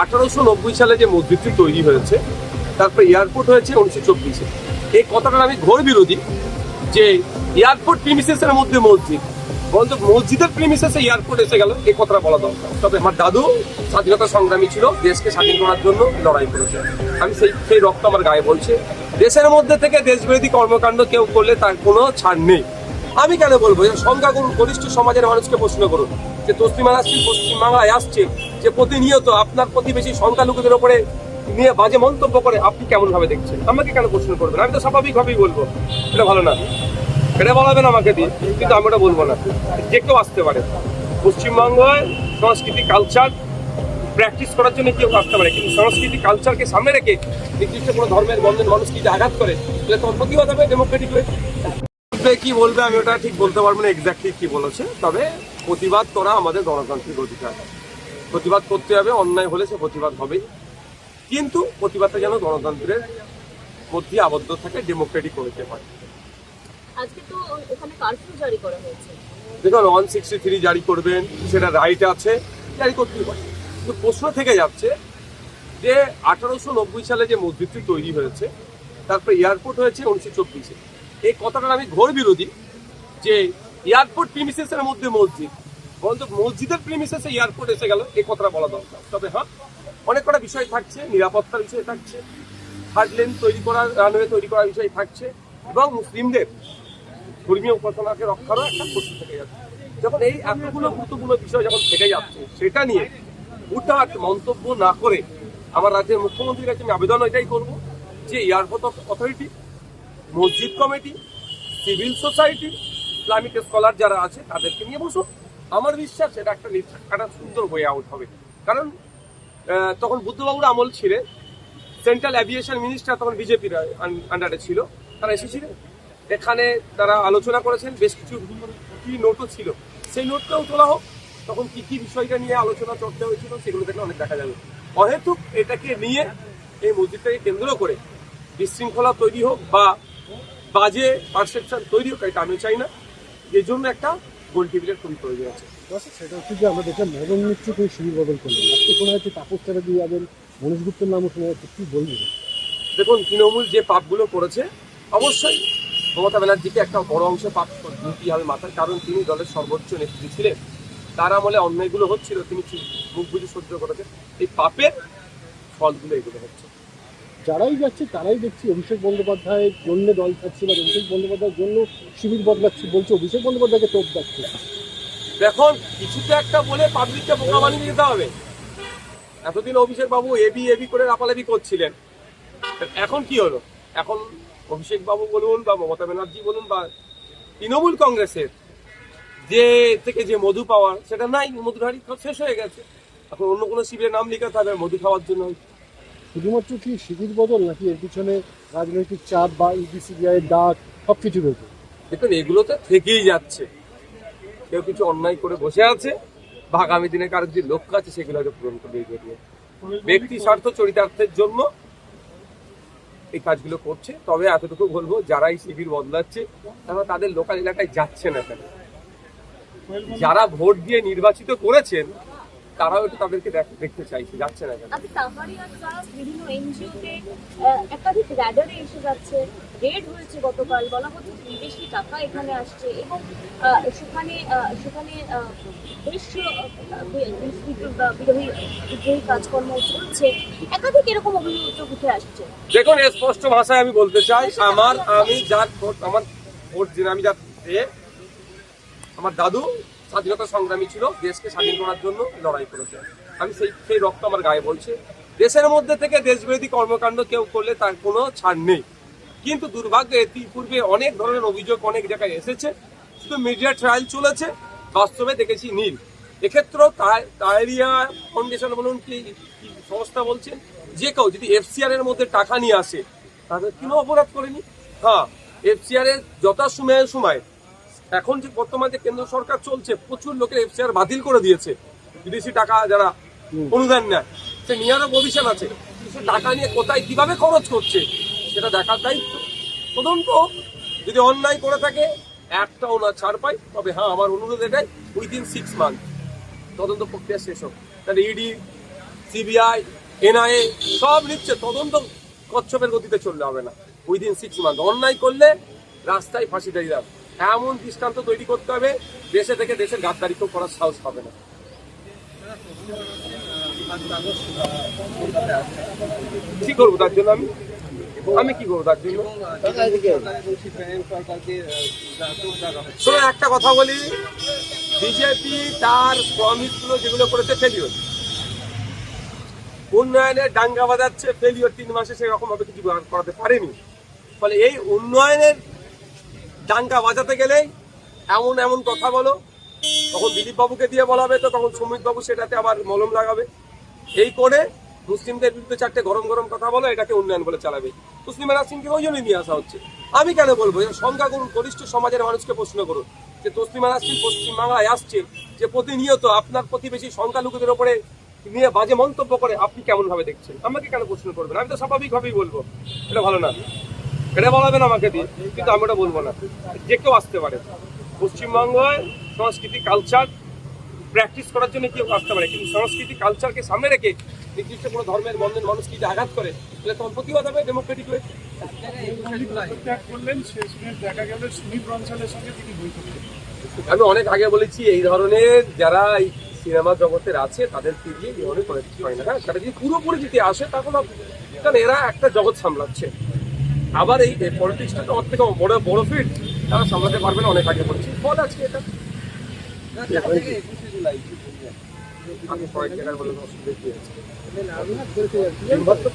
1890 সালে যে মসজিদটি তৈরি হয়েছে, তারপর এয়ারপোর্ট হয়েছে 1924-এ। এই কথাটার আমি ঘোর বিরোধী যে এয়ারপোর্ট প্রিমিসেসের মধ্যে মসজিদ, বরঞ্চ মসজিদের প্রিমিসেসে এয়ারপোর্ট এসে গেল, এই কথাটা বলা দরকার। তবে আমার দাদু স্বাধীনতা সংগ্রামী ছিল, দেশকে স্বাধীন করার জন্য লড়াই করেছে। আমি সেই রক্ত আমার গায়ে বলছে। দেশের মধ্যে থেকে দেশবিরোধী কর্মকাণ্ড কেউ করলে তার কোনো ছাড় নেই। আমি কেন বলবো? সংখ্যাগুরু গরিষ্ঠ সমাজের মানুষকে প্রশ্ন করুন যে তসলিমা নাসরিন পশ্চিমবাংলায় আসছে, যে প্রতিনিয়ত আপনার প্রতিবেশী সংখ্যালঘুদের ওপরে নিয়ে বাজে মন্তব্য করে, আপনি কেমন ভাবে দেখছেন? আমাকে কেন প্রশ্ন করবেন? আমি তো স্বাভাবিকভাবেই বলবো এটা ভালো না, এটা বলাবেন আমাকে দিয়ে, কিন্তু আমি ওটা বলবো না। যে কেউ আসতে পারে পশ্চিমবঙ্গের সংস্কৃতি কালচার প্র্যাকটিস করার জন্য কেউ আসতে পারে, কিন্তু সংস্কৃতি কালচারকে সামনে রেখে নির্দিষ্ট কোনো ধর্মের বন্ধের মানুষকে যদি আঘাত করে, তাহলে তোমার প্রতিবাদ হবে ডেমোক্রেটিক হয়ে। কি বলবে আমি ওটা ঠিক বলতে পারবো না এক্স্যাক্টলি কি বলেছে, তবে প্রতিবাদ করা আমাদের গণতান্ত্রিক অধিকার। প্রতিবাদ করতে হবে, অন্যায় হলে সে প্রতিবাদ হবেই, কিন্তু প্রতিবাদটা যেন গণতন্ত্রের মধ্যে আবদ্ধ থাকে, ডেমোক্রেটিক হতে পারে। আজকে তো ওখানে কারফিউ জারি করা হয়েছে। দেখুন 163 জারি করবেন, সেটা রাইট আছে, জারি করতেই পারে। কিন্তু প্রশ্ন থেকে যাচ্ছে যে 1890 সালে যে মসজিদটি তৈরি হয়েছে, তারপর এয়ারপোর্ট হয়েছে 1924-এ। এই কথাটার আমি ঘোর বিরোধী যে এয়ারপোর্ট প্রিমিসেসের মধ্যে মসজিদ, বরঞ্চ মসজিদের প্রিমিসেসে এয়ারপোর্ট এসে গেল, এই কথাটা বলা দরকার। তবে হ্যাঁ, অনেক কটা বিষয় থাকছে, নিরাপত্তার বিষয় থাকছে, থার্ড লেন তৈরি করার, রানওয়ে তৈরি করার বিষয় থাকছে, এবং মুসলিমদের ধর্মীয় উপাসনাকে রক্ষারও একটা প্রশ্ন থেকে যাচ্ছে। যখন এই এতগুলো গুরুত্বপূর্ণ বিষয় যখন থেকে যাচ্ছে, সেটা নিয়ে হুটহাট মন্তব্য না করে আমার রাজ্যের মুখ্যমন্ত্রীর কাছে আমি আবেদন এটাই করবো যে এয়ারপোর্ট অথরিটি, মসজিদ committee, civil society, Islamic scholar যারা আছে তাদেরকে নিয়ে বসুন। আমার বিশ্বাস এটা একটা সুন্দর ওয়ে আউট হবে। কারণ তখন বুদ্ধবাবুর আমল ছিল, সেন্ট্রাল অ্যাভিয়েশন মিনিস্টার তখন বিজেপির আন্ডারে ছিল, তারা এসেছিলেন এখানে, তারা আলোচনা করেছেন, বেশ কিছু কি নোটও ছিল, সেই নোটটাও তোলা হোক। তখন কি কি বিষয়টা নিয়ে আলোচনা চর্চা হয়েছিল সেগুলো দেখলে অনেক দেখা যাবে। অহেতুক এটাকে নিয়ে, এই মসজিদটাকে কেন্দ্র করে বিশৃঙ্খলা তৈরি হোক বা বাজে পারসেপশন তৈরি হোক, এটা আমি চাই না। এর জন্য একটা গোল টেবিলের খুবই প্রয়োজন আছে। সেটা হচ্ছে যে আমরা দেখলাম মদন মিত্র কোনো শিবির বদল করলেন, আজকে শোনা যাচ্ছে তাপস চ্যাটার্জি যাবেন, মনীষ গুপ্তের নামও শোনা যাচ্ছে, কি বলবেন? দেখুন, তৃণমূল যে পাপগুলো করেছে, অবশ্যই মমতা ব্যানার্জিকে একটা বড় অংশ পাপ দিতেই হবে মাথায়, কারণ তিনি দলের সর্বোচ্চ নেত্রী ছিলেন। তার আমলে অন্যায়গুলো হচ্ছিল, তিনি মুখ বুঝে সহ্য করেছেন। এই পাপের ফলগুলো এগুলো হচ্ছে। যারাই যাচ্ছে তারাই দেখছি অভিষেক বন্দ্যোপাধ্যায়ের জন্য দল থাকছে, বা অভিষেক বন্দ্যোপাধ্যায়ের জন্য শিবির বদলাচ্ছে, বলছে অভিষেক বন্দ্যোপাধ্যায়কে তোপ যাচ্ছে। দেখুন, কিছুতে একটা বলে পাবলিককে বোকা বানিয়ে দিতে হবে। এতদিন অভিষেক বাবু এবি করে লাপালাপি করছিলেন, এখন কি হলো? এখন অভিষেক বাবু বলুন বা মমতা ব্যানার্জি বলুন বা তৃণমূল কংগ্রেসের যে থেকে যে মধু পাওয়ার, সেটা নাই, মধুর হাড়ি শেষ হয়ে গেছে। এখন অন্য কোনো শিবিরের নাম লিখাতে হবে মধু খাওয়ার জন্য। শুধুমাত্র কি শিবির বদল, নাকি এর পিছনে রাজনৈতিক চাপ বা ইউপিসিবিআই এর ডাক সব কিছু রয়েছে? দেখুন, এগুলো তো থেকেই যাচ্ছে। কেউ কিছু অন্যায় করে বসে আছে, বা আগামী দিনে কারোর যে লক্ষ্য আছে সেগুলো হয়তো পূরণ করবে। ব্যক্তি স্বার্থ চরিতার্থের জন্য এই কাজগুলো করছে। তবে এতটুকু বলবো, যারাই শিবির বদলাচ্ছে তারা তাদের লোকাল এলাকায় যাচ্ছে না কেন? যারা ভোট দিয়ে নির্বাচিত করেছেন তারাও একটু তাদেরকে দেখতে চাইছে, যাচ্ছে না কেন? বিভিন্ন এনজিওতে একাধিক র্যাডারে এসে যাচ্ছে, রেড হয়েছে গতকাল, বলা হচ্ছে যে বিদেশি টাকা এখানে আসছে, এবং সেখানে বেশ বিদ্রোহী কাজকর্ম চলছে, একাধিক এরকম অভিযোগ উঠে আসছে। দেখুন, স্পষ্ট ভাষায় আমি বলতে চাই, আমার দাদু স্বাধীনতা সংগ্রামী ছিল, দেশকে স্বাধীন করার জন্য লড়াই করেছে। আমি সেই রক্ত আমার গায়ে বলছে। দেশের মধ্যে থেকে দেশবিরোধী কর্মকাণ্ড কেউ করলে তার কোনো ছাড় নেই, কিন্তু দুর্ভাগ্যে পূর্বে অনেক ধরনের অভিযোগ অনেক জায়গায় এসেছে, শুধু মিডিয়া ট্রায়াল চলেছে, বাস্তবে দেখেছি নীল। এক্ষেত্রেও তাইরিয়া ফাউন্ডেশন বলুন কি সংস্থা বলছেন, যে কেউ যদি এফসিআর এর মধ্যে টাকা নিয়ে আসে তাদের কোনো অপরাধ করেনি। হ্যাঁ, এফসিআর এর সময় এখন যে বর্তমানে কেন্দ্র সরকার চলছে, প্রচুর লোকের এফসিআর বাতিল করে দিয়েছে। বিদেশি টাকা যারা অনুদান নেয়, সে নিয়ারও প্রভিশন আছে, সে টাকা নিয়ে কোথায় কিভাবে খরচ করছে সেটা দেখার দায়িত্ব। তদন্ত যদি অন্যায় করে থাকে, একটাও না ছাড় পায়, তবে হ্যাঁ, আমার অনুরোধ এটাই, উইদিন 6 মান্থ তদন্ত প্রক্রিয়া শেষ হোক। তাহলে ইডি, সিবিআই, এনআইএ সব নিচ্ছে, তদন্ত কচ্ছপের গতিতে চললে হবে না। উইদিন 6 মান্থ অন্যায় করলে রাস্তায় ফাঁসি দিয়ে দাও, এমন দৃষ্টান্ত তৈরি করতে হবে, দেশে থেকে দেশের গাদ্দারি কেউ করার সাহস হবে না। কি করবো তার জন্য আমি কি করবো তার জন্য? শোনো একটা কথা বলি, বিজেপি তার প্রমিস গুলো যেগুলো করেছে ফেলিওর, উন্নয়নের ডাঙ্গা বাজাচ্ছে ফেলিওর, 3 মাসে সেরকম ভাবে কিছু করাতে পারেনি। ফলে এই উন্নয়নের ডাঙ্গা বাজাতে গেলেই এমন এমন কথা বলো, তখন দিলীপ বাবুকে দিয়ে বলা হবে, তো তখন সুমিত বাবু সেটাতে আবার মলম লাগাবে। এই করে মুসলিমদের বিরুদ্ধে 4টে গরম গরম কথা বলো, এটাকে উন্নয়ন বলে চালাবে। তসলিমা নাসরিনকে ওই জন্যই নিয়ে আসা হচ্ছে। আমি কেন বলবো, সংখ্যাগুরু গরিষ্ঠ সমাজের মানুষকে প্রশ্ন করুন যে তসলিমা নাসরিন পশ্চিমবাংলায় আসছে, যে প্রতিনিয়ত আপনার প্রতিবেশী সংখ্যালঘুদের ওপরে নিয়ে বাজে মন্তব্য করে, আপনি কেমন ভাবে দেখছেন? আমাকে কেন প্রশ্ন করবেন? আমি তো স্বাভাবিকভাবেই বলবো এটা ভালো না, এটা বলাবেন আমাকে দিয়ে, কিন্তু আমি ওটা বলবো না। যে কেউ আসতে পারে পশ্চিমবঙ্গের সংস্কৃতি কালচার প্র্যাকটিস করার জন্য কেউ আসতে পারে, কিন্তু সংস্কৃতি কালচারকে সামনে রেখে নির্দিষ্ট কোনো ধর্মের বন্ধের মানুষকে যদি আঘাত করে, তাহলে তখন প্রতিবাদ হবে ডেমোক্রেটিক হয়ে। আমি অনেক আগে বলেছি, এই ধরনের যারা এই সিনেমা জগতের আছে তাদেরকে দিয়ে এই ধরনের পলিটিক্স হয় না। হ্যাঁ, সেটা যদি পুরোপুরি যদি আসে তখন, কারণ এরা একটা জগৎ সামলাচ্ছে, আবার এই পলিটিক্সটা তোমার থেকে বড় বড় ফিট তারা সামলাতে পারবে না। অনেক আগে বলছি, ফল আজকে এটা আমি কয়েক জায়গায় বলে অসুবিধা কি আছে,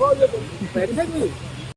পাওয়া যাবে।